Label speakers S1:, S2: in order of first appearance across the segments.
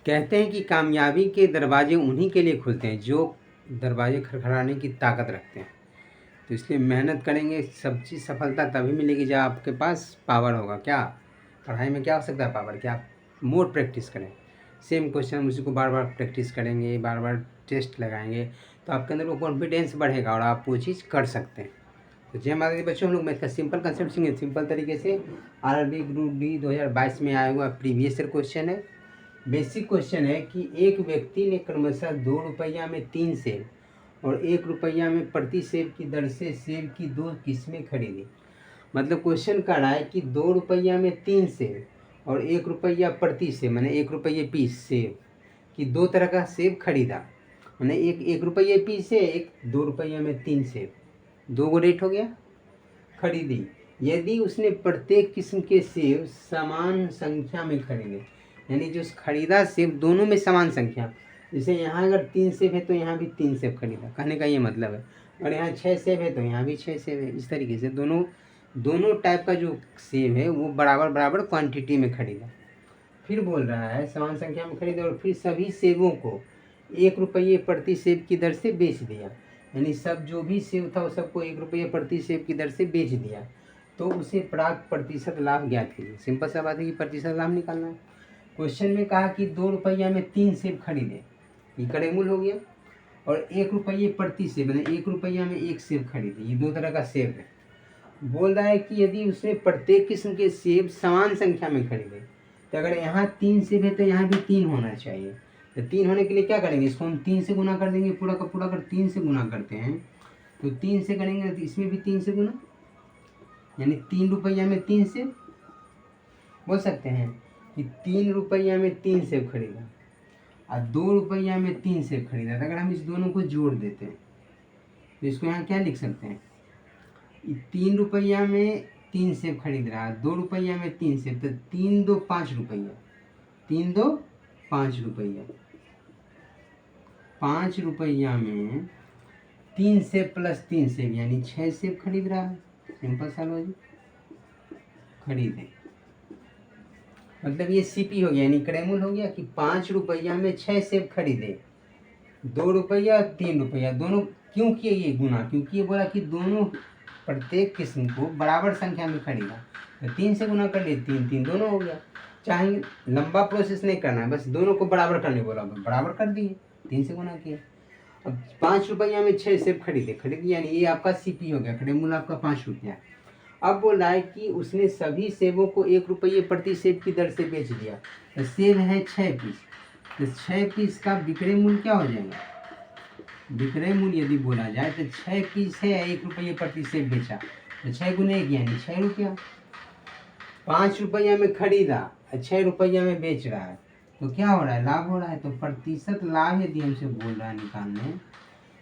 S1: कहते हैं कि कामयाबी के दरवाजे उन्हीं के लिए खुलते हैं जो दरवाजे खड़खड़ाने की ताकत रखते हैं। तो इसलिए मेहनत करेंगे, सब चीज़ सफलता तभी मिलेगी जब आपके पास पावर होगा। क्या पढ़ाई में क्या हो सकता है पावर? क्या आप मोर प्रैक्टिस करें, सेम क्वेश्चन उसी को बार बार प्रैक्टिस करेंगे, बार बार टेस्ट लगाएंगे, तो आपके अंदर वो कॉन्फिडेंस बढ़ेगा और आप वो चीज़ कर सकते हैं। तो जय माता दी बच्चों, हम लोग मैथ का सिंपल कंसेप्ट सीखेंगे। सिंपल तरीके से आरआरबी ग्रुप डी 2022 में आया हुआ प्रीवियस ईयर क्वेश्चन है। बेसिक क्वेश्चन है कि एक व्यक्ति ने क्रमशः 2 रुपया में 3 सेब और 1 रुपया में प्रति सेब की दर से सेब की 2 किस्में खरीदी। मतलब क्वेश्चन कर रहा है कि 2 रुपया में 3 सेब और 1 रुपया प्रति सेब, मैंने 1 रुपये पीस सेब की 2 तरह का सेब खरीदा। मैंने एक रुपये पीस है, एक 2 रुपया में 3 सेब, 2 गो रेट हो गया, खरीदी। यदि उसने प्रत्येक किस्म के सेब समान संख्या में खरीदे, यानी जो खरीदा सेब दोनों में समान संख्या, जैसे यहाँ अगर 3 सेब है तो यहाँ भी 3 सेब खरीदा, कहने का ये मतलब है। और यहाँ 6 सेब है तो यहाँ भी 6 सेब है। इस तरीके से दोनों टाइप का जो सेब है वो बराबर बराबर क्वांटिटी में खरीदा। फिर बोल रहा है समान संख्या में खरीदा और फिर सभी सेबों को 1 रुपये प्रति सेब की दर से बेच दिया, यानी सब जो भी सेब था वो सबको 1 रुपये प्रति सेब की दर से बेच दिया, तो उसे प्राप्त प्रतिशत लाभ ज्ञात कीजिए। सिंपल सा बात है कि प्रतिशत लाभ निकालना है। क्वेश्चन में कहा कि 2 रुपया में 3 सेब खरीदे, ये कड़ेमूल हो गया, और 1 रुपये प्रति सेब यानी 1 रुपया में 1 सेब खरीदे, ये 2 तरह का सेब है। बोल रहा है कि यदि उसने प्रत्येक किस्म के सेब समान संख्या में खरीदे, तो अगर यहाँ 3 सेब है तो यहाँ भी 3 होना चाहिए। तो 3 होने के लिए क्या करेंगे, इसको हम 3 से गुना कर देंगे, पूरा का पूरा अगर 3 से गुना करते हैं तो 3 से करेंगे तो इसमें भी 3 से गुना, यानी 3 रुपया में 3 सेब। बोल सकते हैं कि 3 रुपया में 3 सेब खरीदा और 2 रुपया में 3 सेब खरीदा। तो अगर हम इस दोनों को जोड़ देते हैं तो इसको यहाँ क्या लिख सकते हैं, 3 रुपया में 3 सेब खरीद रहा है, 2 रुपया में 3 सेब, तो 3 2 5 रुपया, 3 2 5 रुपया, 5 रुपया में 3 सेब प्लस 3 सेब यानी 6 सेब खरीद रहा है। सिंपल सा लॉजिक, खरीदे मतलब ये सीपी हो गया, यानी क्रयमूल्य हो गया कि 5 रुपया में 6 सेब खरीदे, 2 रुपया 3 रुपया, दोनों क्यों किए ये गुना, क्योंकि ये बोला कि दोनों प्रत्येक किस्म को बराबर संख्या में खरीदा, तो 3 से गुना कर लिए, 3 3 दोनों हो गया। चाहे लंबा प्रोसेस नहीं करना है, बस दोनों को बराबर करने बोला, बराबर कर दिए, 3 से गुना किया। अब 5 रुपया में 6 सेब खरीदे, यानी ये आपका सीपी हो गया, क्रयमूल्य आपका 5 रुपया। अब बोल रहा है कि उसने सभी सेबों को 1 रुपये प्रति सेब की दर से बेच दिया। तो सेब है 6 पीस, तो 6 पीस का विक्रय मूल्य क्या हो जाएगा, विक्रय मूल्य यदि बोला जाए तो 6 पीस है, 1 रुपये प्रति सेब बेचा, तो 6 गुने 1 यानी 6 रुपया। 5 रुपया में खरीदा और 6 रुपया में बेच रहा है, तो क्या हो रहा है, लाभ हो रहा है। तो प्रतिशत लाभ यदि हमसे बोल रहा है निकालने,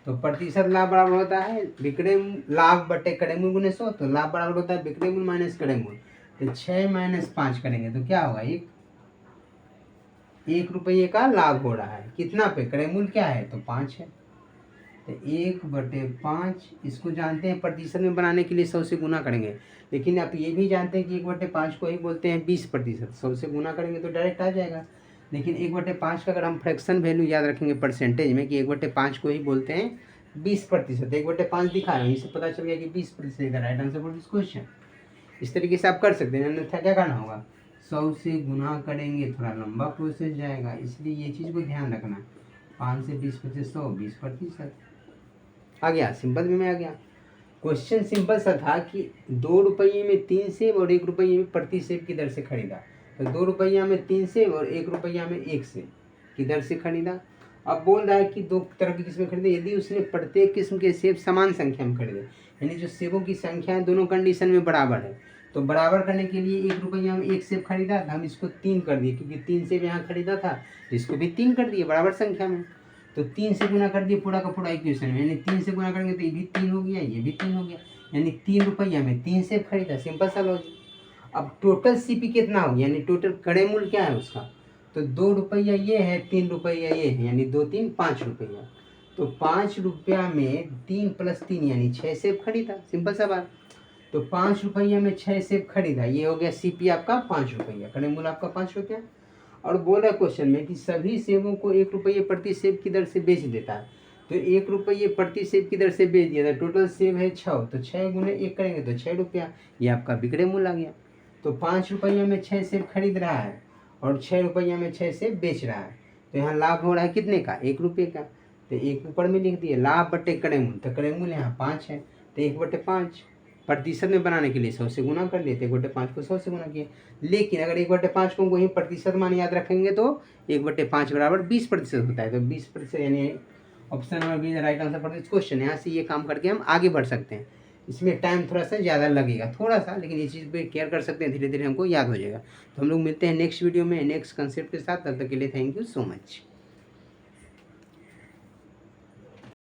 S1: तो प्रतिशत लाभ बराबर होता है विक्रय लाभ बटे क्रय मूल्य गुने 100, तो लाभ बराबर होता है विक्रय मूल्य माइनस क्रय मूल्य। तो 6 माइनस 5 करेंगे तो क्या होगा, 1 रुपये का लाभ हो रहा है, कितना पे, क्रय मूल्य क्या है तो 5 है, तो 1/5। इसको जानते हैं प्रतिशत में बनाने के लिए 100 से गुना करेंगे, लेकिन आप ये भी जानते हैं कि 1/5 को ही बोलते हैं 20%, 100 से गुना करेंगे तो डायरेक्ट आ जाएगा। लेकिन 1/5 का अगर हम फ्रैक्शन वैल्यू याद रखेंगे परसेंटेज में कि 1/5 को ही बोलते हैं 20%, 1/5 दिखा रहा है, इससे पता चल गया कि 20% का right answer for this question. इस तरीके से आप कर सकते हैं, अन्यथा क्या करना होगा, 100 से गुना करेंगे, थोड़ा लंबा प्रोसेस जाएगा, इसलिए ये चीज़ को ध्यान रखना। 5 से 20% 100 20% आ गया, सिंपल में आ गया। क्वेश्चन सिंपल सा था कि 2 रुपये में 3 सेब और 1 रुपये में प्रति सेब की दर से खरीदा, तो 2 रुपया में 3 सेब और 1 रुपया में 1 सेब की दर से खरीदा। अब बोल रहा है कि 2 तरह की किस्में खरीदे, यदि उसने प्रत्येक किस्म के सेब समान संख्या में खरीदे, यानी जो सेबों की संख्या है दोनों कंडीशन में बराबर है, तो बराबर करने के लिए 1 रुपया में 1 सेब खरीदा, तो हम इसको 3 कर दिए, क्योंकि 3 सेब यहाँ खरीदा था, इसको भी 3 कर दिए बराबर संख्या में, तो 3 से गुना कर दिए पूरा का पूरा इक्वेशन में, यानी 3 से गुना करेंगे तो ये भी 3 हो गया, ये भी 3 हो गया, यानी 3 रुपया में 3 सेब खरीदा। सिंपल सा लॉजिक। अब टोटल सीपी कितना हो गया, यानी टोटल क्रय मूल्य क्या है उसका, तो 2 रुपया ये है, 3 रुपया ये है, यानी 2 3 5 रुपया, तो 5 रुपया में 3 + 3 यानी 6 सेब खरीदा। सिंपल सा बात। तो 5 रुपया में 6 सेब खरीदा, ये हो गया सीपी आपका 5 रुपया, क्रय मूल्य आपका 5 रुपया। और बोला क्वेश्चन में कि सभी सेबों को 1 रुपये प्रति सेब की दर से बेच देता है। तो 1 रुपये प्रति सेब की दर से बेच दिया था, टोटल सेब है 6, तो 6 गुने 1 करेंगे तो 6 रुपया, ये आपका विक्रय मूल्य आ गया। तो 5 रुपये में 6 सेब खरीद रहा है और 6 रुपये में 6 सेब बेच रहा है, तो यहाँ लाभ हो रहा है कितने का, 1 रुपये का। तो 1 ऊपर में लिख दिए, लाभ बटे क्रय मूल्य, तो क्रय मूल्य यहाँ 5 है, तो 1/5 प्रतिशत में बनाने के लिए 100 से गुना कर लिए, तो 1/5 को 100 से गुना किए। लेकिन अगर 1/5 को वही प्रतिशत मान याद रखेंगे तो 1/5 बराबर 20% होता है, तो 20% यानी option number B right answer for this question. यहाँ से ये काम करके हम आगे बढ़ सकते हैं। इसमें टाइम थोड़ा सा ज़्यादा लगेगा, थोड़ा सा, लेकिन ये चीज़ पे केयर कर सकते हैं, धीरे धीरे हमको याद हो जाएगा। तो हम लोग मिलते हैं नेक्स्ट वीडियो में नेक्स्ट कंसेप्ट के साथ, तब तक के लिए थैंक यू सो मच।